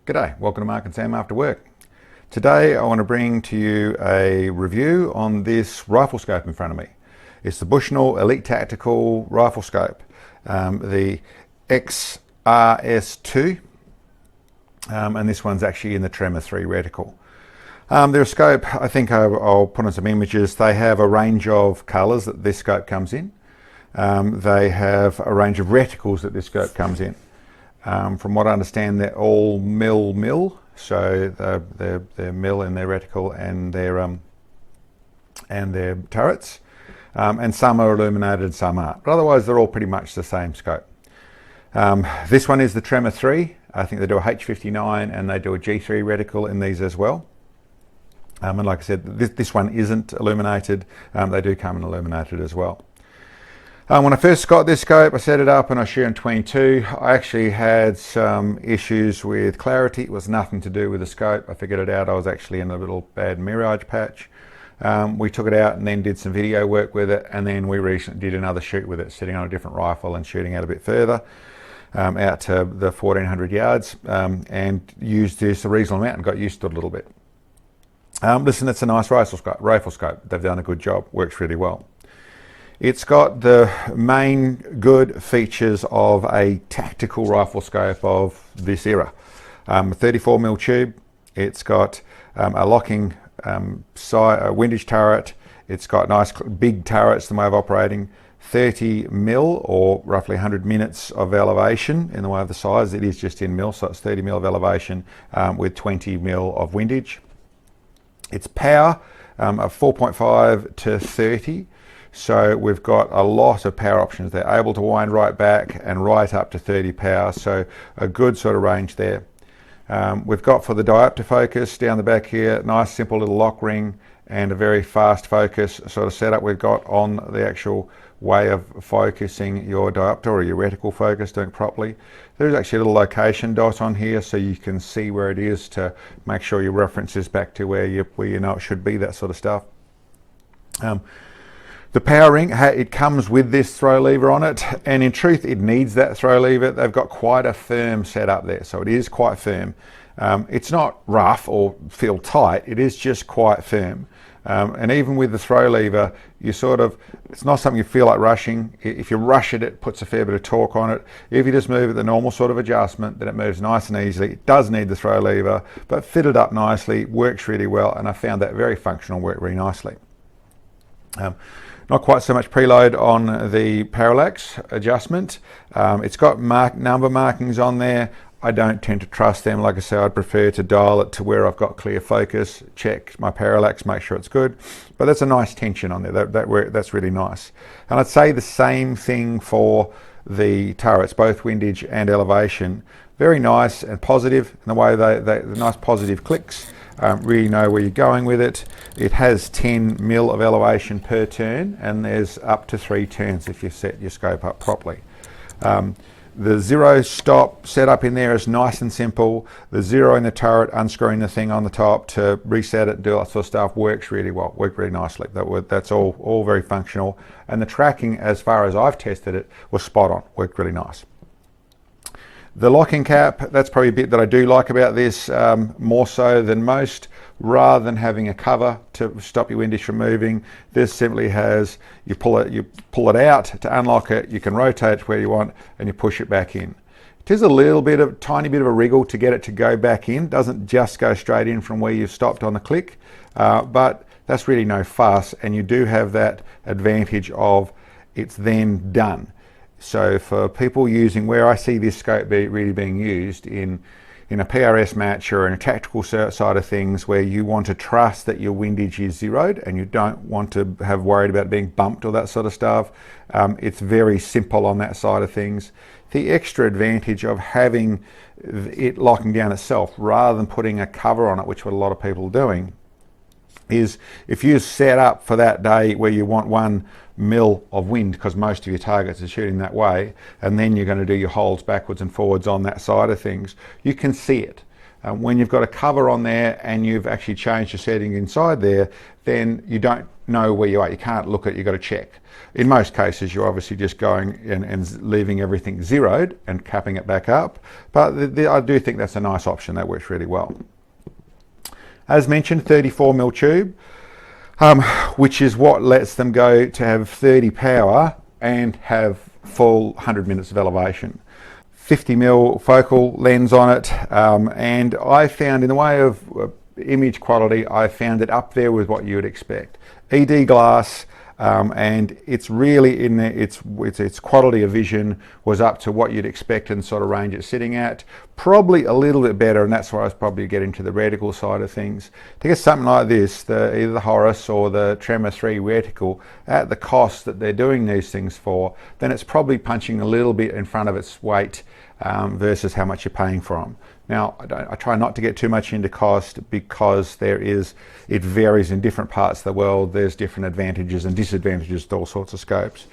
G'day, welcome to Mark and Sam After Work. Today I want to bring to you a review on this rifle scope in front of me. It's the Bushnell Elite Tactical rifle scope, the XRS2, and this one's actually in the Tremor 3 reticle. Their scope, I think I'll put on some images. They have a range of colours that this scope comes in. They have a range of reticles that this scope comes in. From what I understand, they're all mil, so they're mil in their reticle and their turrets, and some are illuminated, some aren't. But otherwise, they're all pretty much the same scope. This one is the Tremor 3. I think they do a H59 and they do a G3 reticle in these as well. And like I said, this one isn't illuminated. They do come in illuminated as well. When I first got this scope, I set it up and I shot in 22. I actually had some issues with clarity. It was nothing to do with the scope. I figured it out. I was actually in a little bad mirage patch. We took it out and then did some video work with it, and then we recently did another shoot with it, sitting on a different rifle and shooting out a bit further, out to the 1400 yards, and used this a reasonable amount and got used to it a little bit. Listen, it's a nice rifle scope. They've done a good job. Works really well. It's got the main good features of a tactical rifle scope of this era. 34mm tube. It's got a locking windage turret. It's got nice big turrets, the way of operating. 30mm or roughly 100 minutes of elevation in the way of the size. It is just in mil, so it's 30mm of elevation with 20mm of windage. Its power of 4.5 to 30. So we've got a lot of power options. They're able to wind right back and right up to 30 power, so a good sort of range there. We've got for the diopter focus down the back here, nice simple little lock ring and a very fast focus sort of setup we've got on the actual way of focusing your diopter or your reticle focus, doing it properly. There's actually a little location dot on here so you can see where it is to make sure your reference is back to where you know it should be, that sort of stuff. The power ring, it comes with this throw lever on it, and in truth it needs that throw lever. They've got quite a firm setup there, so it is quite firm. It's not rough or feel tight, it is just quite firm. And even with the throw lever, it's not something you feel like rushing. If you rush it, it puts a fair bit of torque on it. If you just move it the normal sort of adjustment, then it moves nice and easily. It does need the throw lever, but fitted up nicely, works really well, and I found that very functional, worked really nicely. Not quite so much preload on the parallax adjustment. It's got number markings on there. I don't tend to trust them. Like I say, I'd prefer to dial it to where I've got clear focus, check my parallax, make sure it's good. But that's a nice tension on there. That's really nice. And I'd say the same thing for the turrets, both windage and elevation. Very nice and positive in the way the nice positive clicks. Really know where you're going with it. It has 10mm of elevation per turn, and there's up to 3 turns if you set your scope up properly. The zero stop setup in there is nice and simple. The zero in the turret, unscrewing the thing on the top to reset it, do that sort of stuff, works really well, worked really nicely. That's all very functional. And the tracking, as far as I've tested it, was spot on, worked really nice. The locking cap, that's probably a bit that I do like about this, more so than most. Rather than having a cover to stop your windage from moving, this simply has, you pull it out to unlock it, you can rotate it where you want, and you push it back in. It is a tiny bit of a wriggle to get it to go back in. Doesn't just go straight in from where you've stopped on the click, but that's really no fuss, and you do have that advantage of it's then done. So for people using, where I see this scope really being used in a PRS match or in a tactical side of things, where you want to trust that your windage is zeroed and you don't want to have worried about being bumped or that sort of stuff, it's very simple on that side of things. The extra advantage of having it locking down itself rather than putting a cover on it, which what a lot of people are doing, is if you set up for that day where you want 1mm of wind, because most of your targets are shooting that way, and then you're going to do your holds backwards and forwards on that side of things, you can see it. When you've got a cover on there and you've actually changed your setting inside there, then you don't know where you are. You can't look at it, you've got to check. In most cases, you're obviously just going and leaving everything zeroed and capping it back up. But I do think that's a nice option that works really well. As mentioned, 34mm tube, which is what lets them go to have 30 power and have full 100 minutes of elevation. 50mm focal lens on it, and I found in the way of image quality, I found it up there with what you would expect. ED glass, and it's really in there, its quality of vision was up to what you'd expect and sort of range it's sitting at. Probably a little bit better, and that's where I was probably getting to the reticle side of things. To get something like this, either the Horus or the Tremor 3 reticle, at the cost that they're doing these things for, then it's probably punching a little bit in front of its weight versus how much you're paying for them. Now, I try not to get too much into cost because it varies in different parts of the world. There's different advantages and disadvantages to all sorts of scopes.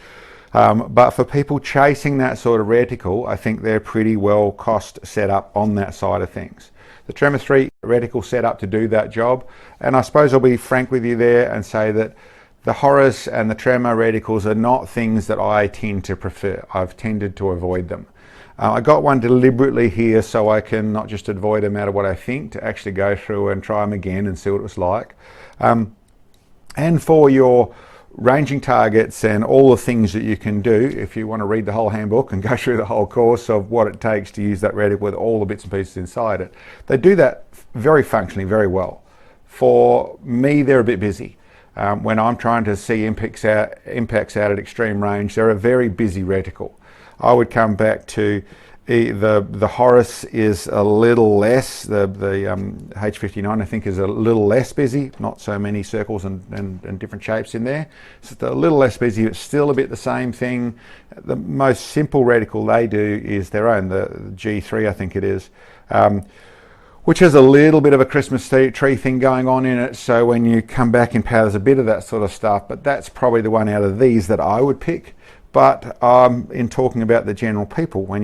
But for people chasing that sort of reticle, I think they're pretty well cost set up on that side of things. The Tremor 3 reticle set up to do that job, and I suppose I'll be frank with you there and say that the Horus and the Tremor reticles are not things that I tend to prefer. I've tended to avoid them. I got one deliberately here so I can not just avoid them out of what I think, to actually go through and try them again and see what it was like. And for your ranging targets and all the things that you can do, if you want to read the whole handbook and go through the whole course of what it takes to use that reticle with all the bits and pieces inside it, they do that very functionally, very well. For me, they're a bit busy. When I'm trying to see impacts out at extreme range, they're a very busy reticle. I would come back to the Horus is a little less, the H59 I think is a little less busy, not so many circles and different shapes in there. So it's a little less busy, but still a bit the same thing. The most simple reticle they do is their own, the G3 I think it is, which has a little bit of a Christmas tree thing going on in it. So when you come back in power, there's a bit of that sort of stuff, but that's probably the one out of these that I would pick. But in talking about the general people, when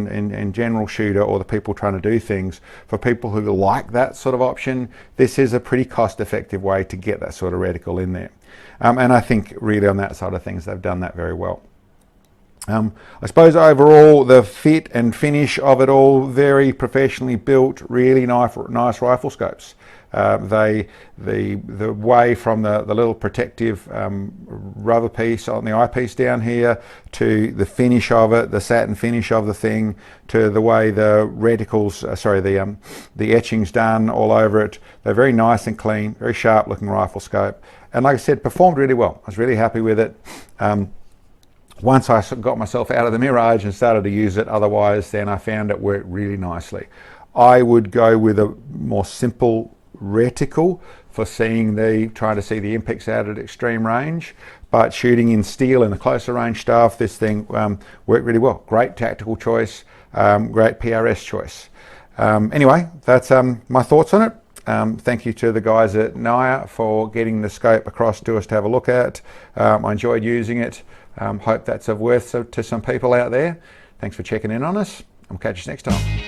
in general shooter or the people trying to do things, for people who like that sort of option, this is a pretty cost-effective way to get that sort of reticle in there. And I think really on that side of things, they've done that very well. I suppose overall, the fit and finish of it all, very professionally built, really nice rifle scopes. The way from the little protective rubber piece on the eyepiece down here to the finish of it, the satin finish of the thing, to the way the reticles, the etching's done all over it. They're very nice and clean, very sharp looking rifle scope. And like I said, performed really well. I was really happy with it. Once I got myself out of the Mirage and started to use it, otherwise then I found it worked really nicely. I would go with a more simple reticle for trying to see the impacts out at extreme range, but shooting in steel and the closer range stuff, this thing worked really well. Great tactical choice, great PRS choice. Anyway, that's my thoughts on it. Thank you to the guys at NIOA for getting the scope across to us to have a look at. I enjoyed using it. Hope that's of worth to some people out there. Thanks for checking in on us. I'll catch you next time.